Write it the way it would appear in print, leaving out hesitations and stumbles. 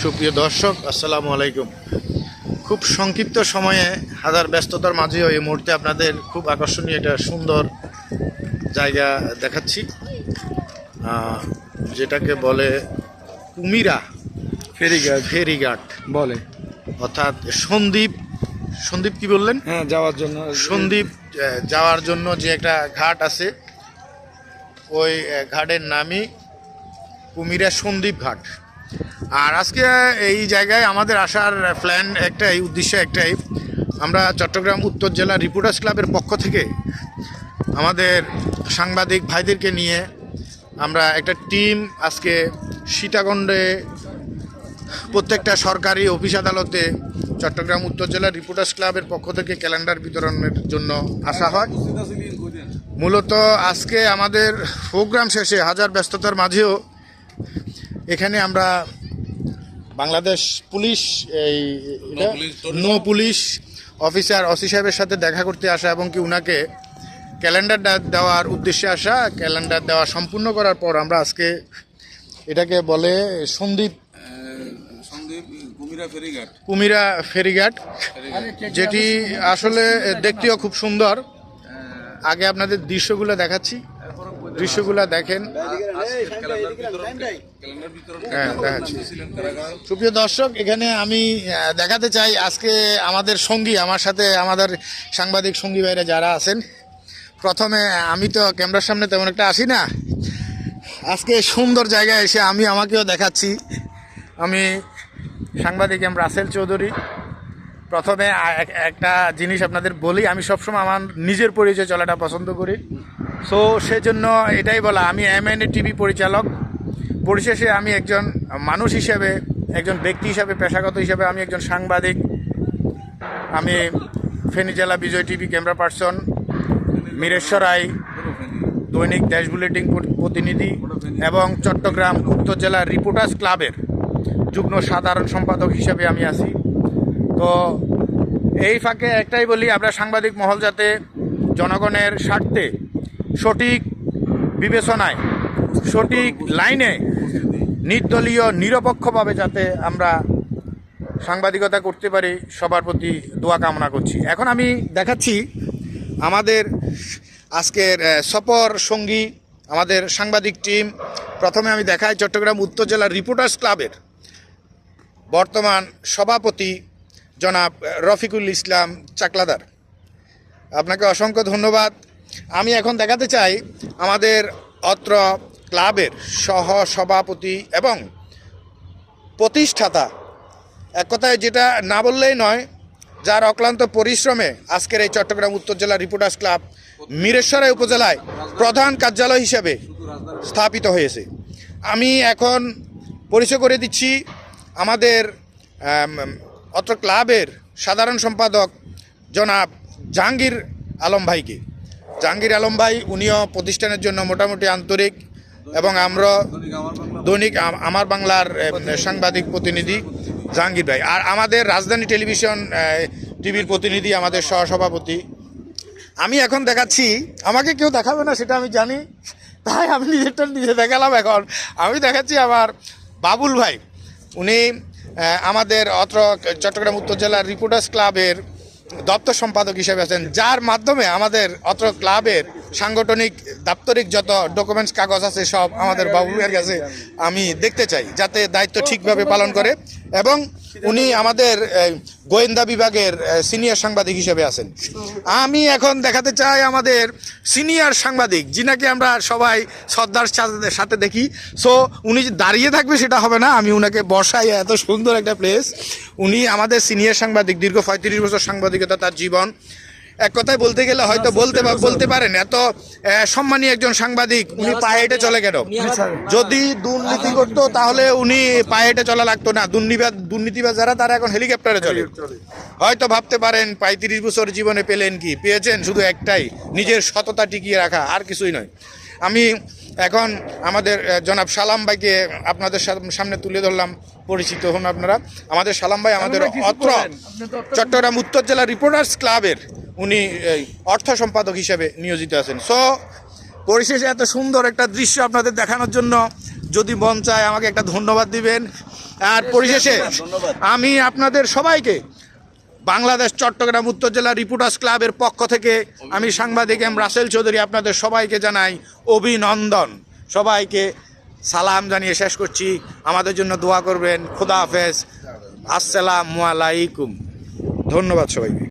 সুপ্রিয় দর্শক, আসসালামু আলাইকুম। খুব সংক্ষিপ্ত সময়ে হাজার ব্যস্ততার মাঝেও এই মুহূর্তে আপনাদের খুব আকর্ষণীয় একটা সুন্দর জায়গা দেখাচ্ছি, যেটাকে বলে কুমিরা ফেরিঘাট বলে, অর্থাৎ সন্দ্বীপ। সন্দ্বীপ কি বললেন? হ্যাঁ, যাওয়ার জন্য সন্দ্বীপ যাওয়ার জন্য যে একটা ঘাট আছে, ওই ঘাটের নামই কুমিরা সন্দ্বীপ ঘাট। আর আজকে এই জায়গায় আমাদের আসার প্ল্যান একটাই, উদ্দেশ্য একটাই। আমরা চট্টগ্রাম উত্তর জেলা রিপোর্টার্স ক্লাবের পক্ষ থেকে আমাদের সাংবাদিক ভাইদেরকে নিয়ে আমরা একটা টিম আজকে সীতাকুণ্ডে প্রত্যেকটা সরকারি অফিস আদালতে চট্টগ্রাম উত্তর জেলা রিপোর্টার্স ক্লাবের পক্ষ থেকে ক্যালেন্ডার বিতরণের জন্য আসা হয়। মূলত আজকে আমাদের প্রোগ্রাম শেষে হাজার ব্যস্ততার মাঝেও এখানে আমরা বাংলাদেশ পুলিশ নৌ পুলিশ অফিসার ওসি সাহেবের সাথে দেখা করতে আসা এবং কি উনাকে ক্যালেন্ডার দেওয়ার উদ্দেশ্যে আসা। ক্যালেন্ডার দেওয়া সম্পূর্ণ করার পর আমরা আজকে এটাকে বলে সন্দ্বীপ কুমিরা ফেরিঘাট, যেটি আসলে দেখতেও খুব সুন্দর। আগে আপনাদের দৃশ্যগুলো দেখাচ্ছি, দৃশ্যগুলো দেখেন। হ্যাঁ, দেখাচ্ছি। সুপ্রিয় দর্শক, এখানে আমি দেখাতে চাই আজকে আমাদের সঙ্গী, আমার সাথে আমাদের সাংবাদিক সঙ্গী ভাইরা যারা আছেন। প্রথমে আমি তো ক্যামেরার সামনে তেমন একটা আসি না, আজকে সুন্দর জায়গায় এসে আমি আমাকেও দেখাচ্ছি। আমি সাংবাদিক রাসেল চৌধুরী। প্রথমে একটা জিনিস আপনাদের বলি, আমি সবসময় আমার নিজের পরিচয় চলাটা পছন্দ করি। সো সেজন্য এটাই বলা, আমি MNA টিভি পরিচালক। পরিশেষে আমি একজন মানুষ হিসেবে, একজন ব্যক্তি হিসাবে, পেশাগত হিসাবে আমি একজন সাংবাদিক। আমি ফেনী জেলা বিজয় টিভি ক্যামেরা পার্সন, মিরেশ্বরাই দৈনিক দেশ বুলেটিন প্রতিনিধি এবং চট্টগ্রাম উত্তর জেলা রিপোর্টার্স ক্লাবের যুগ্ম সাধারণ সম্পাদক হিসেবে আমি আছি। তো এই ফাঁকে একটাই বলি, আমরা সাংবাদিক মহল যাতে জনগণের স্বার্থে সঠিক বিবেচনায়, সঠিক লাইনে, নির্দলীয় নিরপেক্ষভাবে যাতে আমরা সাংবাদিকতা করতে পারি, সবার প্রতি দোয়া কামনা করছি। এখন আমি দেখাচ্ছি আমাদের আজকের সফর সঙ্গী, আমাদের সাংবাদিক টিম। প্রথমে আমি দেখাই চট্টগ্রাম উত্তর জেলা রিপোর্টার্স ক্লাবের বর্তমান সভাপতি জনাব রফিকুল ইসলাম চাকলাদার, আপনাকে অসংখ্য ধন্যবাদ। আমি এখন দেখাতে চাই আমাদের অত্র ক্লাবের সহ সভাপতি এবং প্রতিষ্ঠাতা, এক কথায় যেটা না বললেই নয়, যার অক্লান্ত পরিশ্রমে আজকের এই চট্টগ্রাম উত্তর জেলা রিপোর্টার্স ক্লাব মিরেশ্বরাই উপজেলায় প্রধান কার্যালয় হিসেবে স্থাপিত হয়েছে। আমি এখন পরিচয় করে দিচ্ছি আমাদের অত্র ক্লাবের সাধারণ সম্পাদক জনাব জাহাঙ্গীর আলম ভাইকে। জাহাঙ্গীর আলম ভাই, উনিও প্রতিষ্ঠানের জন্য মোটামুটি আন্তরিক, এবং আমরা দৈনিক আমার বাংলার সাংবাদিক প্রতিনিধি জাহাঙ্গীর ভাই। আর আমাদের রাজধানী টেলিভিশন টিভির প্রতিনিধি, আমাদের সহসভাপতি। আমি এখন দেখাচ্ছি, আমাকে কেউ দেখাবে না সেটা আমি জানি, তাই আমি নিজেরটা নিজে দেখালাম। এখন আমি দেখাচ্ছি আমার বাবুল ভাই, উনি আমাদের অত্র চট্টগ্রাম উত্তর জেলার রিপোর্টার্স ক্লাবের দপ্তর সম্পাদক হিসেবে আছেন, যার মাধ্যমে আমাদের অত্র ক্লাবের সাংগঠনিক দাপ্তরিক যত ডকুমেন্টস কাগজ আছে সব আমাদের বাবুলের কাছে আমি দেখতে চাই, যাতে দায়িত্ব ঠিকভাবে পালন করে। এবং উনি আমাদের গোয়েন্দা বিভাগের সিনিয়র সাংবাদিক হিসেবে আছেন। আমি এখন দেখাতে চাই আমাদের সিনিয়র সাংবাদিক, যিনাকে আমরা সবাই শ্রদ্ধার সাথে দেখি। সো উনি যে দাঁড়িয়ে থাকবে সেটা হবে না, আমি উনাকে বসাই, এত সুন্দর একটা প্লেস। উনি আমাদের সিনিয়র সাংবাদিক, দীর্ঘ 35 বছর সাংবাদিকতা তার জীবন। এক কথায় বলতে গেলে হয়তো বলতে পারেন, এত সম্মানী একজন সাংবাদিক, উনি পায়ে হেঁটে চলে গেল। যদি দুর্নীতি করতো তাহলে উনি পায়ে হেঁটে চলা লাগতো না। দুর্নীতিবাজ যারা, তারা এখন হেলিকপ্টারে চলে। হয়তো ভাবতে পারেন 35 বছর জীবনে পেলেন কি? পেয়েছেন শুধু একটাই, নিজের সততা টিকিয়ে রাখা, আর কিছুই নয়। আমি এখন আমাদের জনাব সালাম ভাইকে আপনাদের সামনে তুলে ধরলাম, পরিচিত হন আপনারা। আমাদের সালাম ভাই আমাদের অত্র চট্টগ্রাম উত্তর জেলা রিপোর্টার্স ক্লাবের উনি অর্থ সম্পাদক হিসেবে নিয়োজিত আছেন। সো পরিশেষে এত সুন্দর একটা দৃশ্য আপনাদের দেখানোর জন্য যদি মন চায় আমাকে একটা ধন্যবাদ দিবেন। আর পরিশেষে আমি আপনাদের সবাইকে বাংলাদেশ চট্টগ্রাম উত্তর জেলা রিপোর্টার্স ক্লাবের পক্ষ থেকে আমি সাংবাদিক এম রাসেল চৌধুরী আপনাদের সবাইকে জানাই অভিনন্দন। সবাইকে সালাম জানিয়ে শেষ করছি। আমাদের জন্য দোয়া করবেন। খোদা হাফেজ। আসসালামু আলাইকুম। ধন্যবাদ সবাইকে।